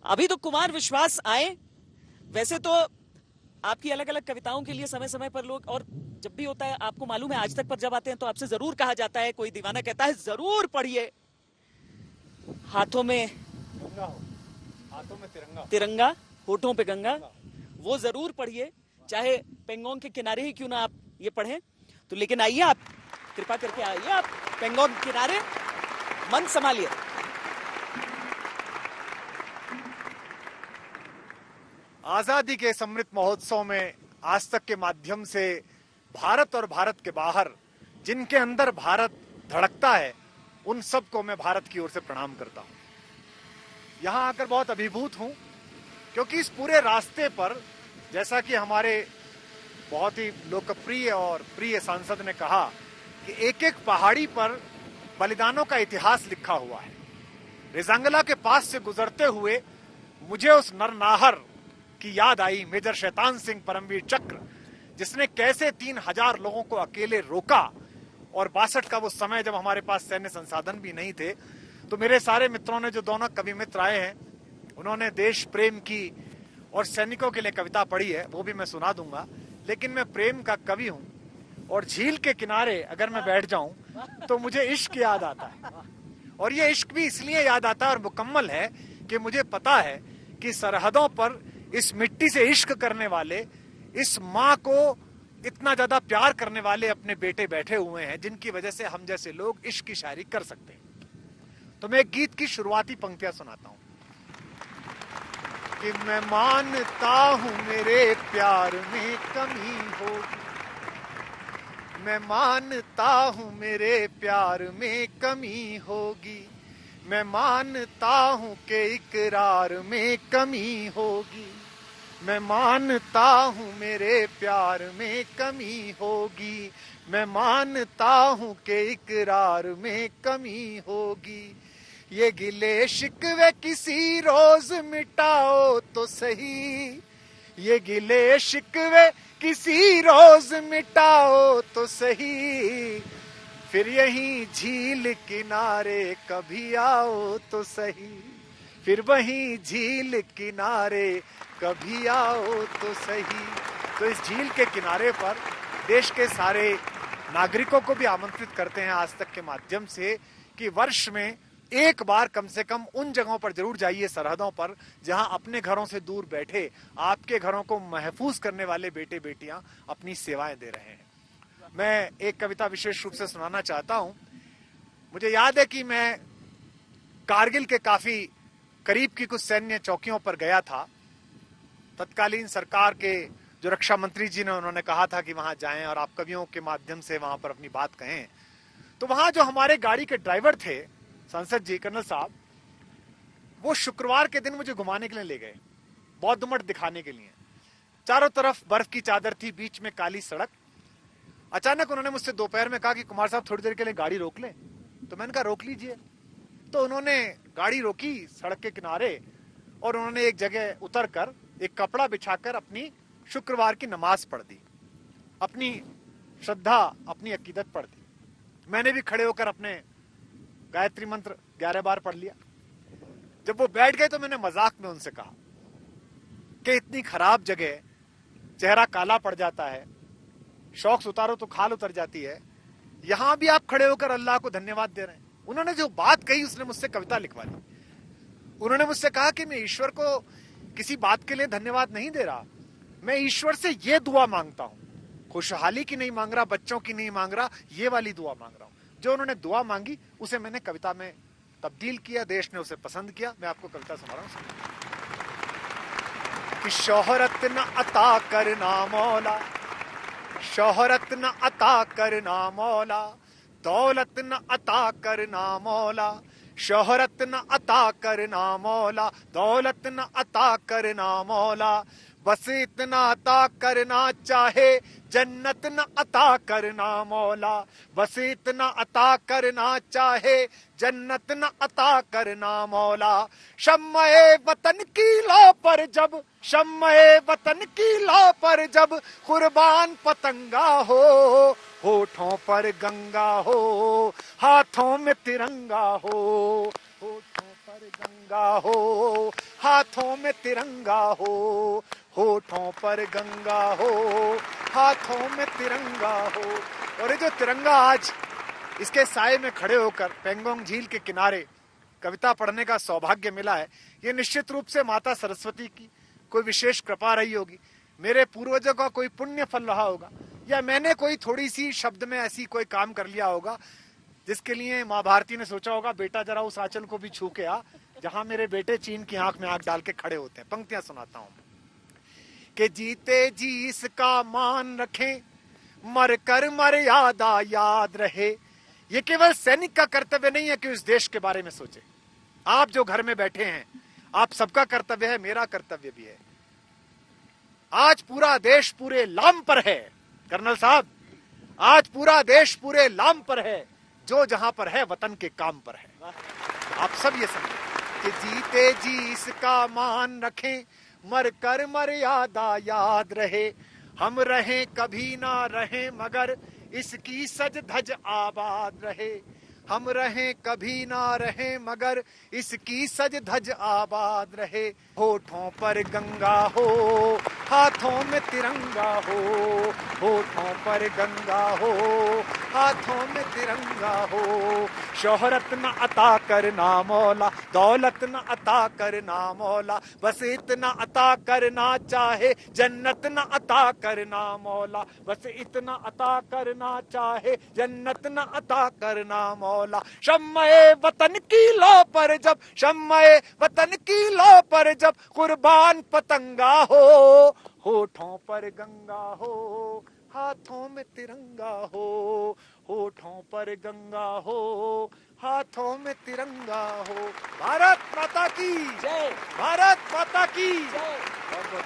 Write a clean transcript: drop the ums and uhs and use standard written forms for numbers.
अभी तो कुमार विश्वास आए। वैसे तो आपकी अलग अलग कविताओं के लिए समय समय पर लोग, और जब भी होता है आपको मालूम है, आज तक पर जब आते हैं तो आपसे जरूर कहा जाता है, कोई दीवाना कहता है जरूर पढ़िए। हाथों में गंगा हो, हाथों में तिरंगा, तिरंगा होठों पे गंगा, वो जरूर पढ़िए, चाहे पेंगोंग के किनारे ही क्यों ना आप ये पढ़ें। तो लेकिन आइए, आप कृपा करके आइए, आप पेंगोंग किनारे मन संभालिए। आजादी के समृद्ध महोत्सव में आज तक के माध्यम से भारत और भारत के बाहर जिनके अंदर भारत धड़कता है, उन सबको मैं भारत की ओर से प्रणाम करता हूं। यहां आकर बहुत अभिभूत हूं, क्योंकि इस पूरे रास्ते पर, जैसा कि हमारे बहुत ही लोकप्रिय और प्रिय सांसद ने कहा, कि एक एक पहाड़ी पर बलिदानों का इतिहास लिखा हुआ है। रेजांगला के पास से गुजरते हुए मुझे उस नरनाहर की याद आई, मेजर शैतान सिंह परमवीर चक्र, जिसने कैसे 3000 लोगों को अकेले रोका। और 62 का वो समय जब हमारे पास सैन्य संसाधन भी नहीं थे। तो मेरे सारे मित्रों ने, जो दोनों कवि मित्र आए हैं, उन्होंने देश प्रेम की और सैनिकों के लिए कविता पढ़ी है, वो भी मैं सुना दूंगा। लेकिन मैं प्रेम का कवि हूं, और झील के किनारे अगर मैं बैठ जाऊं तो मुझे इश्क याद आता है। और ये इश्क भी इसलिए याद आता है और मुकम्मल है कि मुझे पता है कि सरहदों पर इस मिट्टी से इश्क करने वाले, इस माँ को इतना ज्यादा प्यार करने वाले अपने बेटे बैठे हुए हैं, जिनकी वजह से हम जैसे लोग इश्क की शायरी कर सकते हैं। तो मैं एक गीत की शुरुआती पंक्तियां सुनाता हूं कि मैं मानता हूं मेरे प्यार में कमी होगी, मैं मानता हूं मेरे प्यार में कमी होगी, मैं मानता हूं कि इकरार में कमी होगी, मैं मानता हूं मेरे प्यार में कमी होगी, मैं मानता हूं कि इकरार में कमी होगी। ये गिले शिकवे किसी रोज मिटाओ तो सही, ये गिले शिकवे किसी रोज मिटाओ तो सही, फिर यहीं झील किनारे कभी आओ तो सही, फिर वहीं झील किनारे कभी आओ तो सही। तो इस झील के किनारे पर देश के सारे नागरिकों को भी आमंत्रित करते हैं आज तक के माध्यम से, कि वर्ष में एक बार कम से कम उन जगहों पर जरूर जाइए, सरहदों पर, जहां अपने घरों से दूर बैठे आपके घरों को महफूज करने वाले बेटे बेटियां अपनी सेवाएं दे रहे हैं। मैं एक कविता विशेष रूप से सुनाना चाहता हूं। मुझे याद है कि मैं कारगिल के काफी करीब की कुछ सैन्य चौकियों पर गया था। तत्कालीन सरकार के जो रक्षा मंत्री जी ने, उन्होंने कहा था कि वहां जाएं और आप कवियों के माध्यम से वहां पर अपनी बात कहें। तो वहां जो हमारे गाड़ी के ड्राइवर थे, सांसद जी, कर्नल साहब, वो शुक्रवार के दिन मुझे घुमाने के लिए ले गए, बौद्ध मठ दिखाने के लिए। चारों तरफ बर्फ की चादर थी, बीच में काली सड़क। अचानक उन्होंने मुझसे दोपहर में कहा कि कुमार साहब थोड़ी देर के लिए गाड़ी रोक लें। तो मैंने कहा रोक लीजिए। तो उन्होंने गाड़ी रोकी सड़क के किनारे, और उन्होंने एक जगह उतरकर एक कपड़ा बिछाकर अपनी शुक्रवार की नमाज पढ़ दी, अपनी श्रद्धा, अपनी अकीदत पढ़ दी। मैंने भी खड़े होकर अपने गायत्री मंत्र 11 बार पढ़ लिया। जब वो बैठ गए तो मैंने मजाक में उनसे कहा कि इतनी खराब जगह, चेहरा काला पड़ जाता है, शौक उतारो तो खाल उतर जाती है, यहां भी आप खड़े होकर अल्लाह को धन्यवाद दे रहे हैं। उन्होंने जो बात कही, उसने मुझसे कविता लिखवा ली। उन्होंने मुझसे कहा कि मैं ईश्वर को किसी बात के लिए धन्यवाद नहीं दे रहा, मैं ईश्वर से ये दुआ मांगता हूं, खुशहाली की नहीं मांग रहा, बच्चों की नहीं मांग रहा, ये वाली दुआ मांग रहा हूं। जो उन्होंने दुआ मांगी उसे मैंने कविता में तब्दील किया, देश ने उसे पसंद किया। मैं आपको कविता सुना रहा हूं कि शोहरत न अता करना मौला, शोहरत न अता करना मौला, दौलत न अता करना मौला, शोहरत न अता करना मौला, दौलत न अता करना मौला, बस इतना अता करना चाहे जन्नत न अता करना मौला, बस इतना अता करना चाहे जन्नत न अता करना मौला। शम्मे वतन की लौ पर जब, शम्मे वतन की लौ पर जब कुर्बान पतंगा हो, होठों पर गंगा हो, हाथों में तिरंगा हो, होठों पर गंगा हो, हाथों में तिरंगा हो, होठों पर गंगा हो, हाथों में तिरंगा हो। और ये जो तिरंगा आज इसके साए में खड़े होकर पेंगोंग झील के किनारे कविता पढ़ने का सौभाग्य मिला है, ये निश्चित रूप से माता सरस्वती की कोई विशेष कृपा रही होगी, मेरे पूर्वजों का कोई पुण्य फल रहा होगा, या मैंने कोई थोड़ी सी शब्द में ऐसी कोई काम कर लिया होगा जिसके लिए माँ भारती ने सोचा होगा बेटा जरा उस आंचल को भी छू के आ जहां मेरे बेटे चीन की आंख में आंख डाल के खड़े होते हैं। पंक्तियां सुनाता हूं कि जीते जी इसका मान रखें, मर कर मर्यादा याद रहे। ये केवल सैनिक का कर्तव्य नहीं है कि उस देश के बारे में सोचे, आप जो घर में बैठे हैं आप सबका कर्तव्य है, मेरा कर्तव्य भी है। आज पूरा देश पूरे लाम पर है कर्नल साहब, आज पूरा देश पूरे लाम पर है, जो जहां पर है वतन के काम पर है। आप सब ये समझे कि जीते जी इसका मान रखें, मर कर मर्यादा याद रहे। हम रहें कभी ना रहें मगर इसकी सज धज आबाद रहे। हम रहें कभी ना रहें मगर इसकी सज धज आबाद रहे। होठों पर गंगा हो, हाथों में तिरंगा हो, होठों पर गंगा हो, हाथों में तिरंगा हो। शोहरत न अता करना मौला, दौलत न अता करना मौला, बस इतना अता करना चाहे, जन्नत न अता करना मौला, बस इतना अता करना चाहे, जन्नत न अता करना मौला। शम्मे वतन की लो पर जब, शम्मे वतन की लो पर जब कुर्बान पतंगा हो, होठों पर गंगा हो, हाथों में तिरंगा हो, होठों पर गंगा हो, हाथों में तिरंगा हो। भारत माता की जय, भारत माता की जय। बहुत बहुत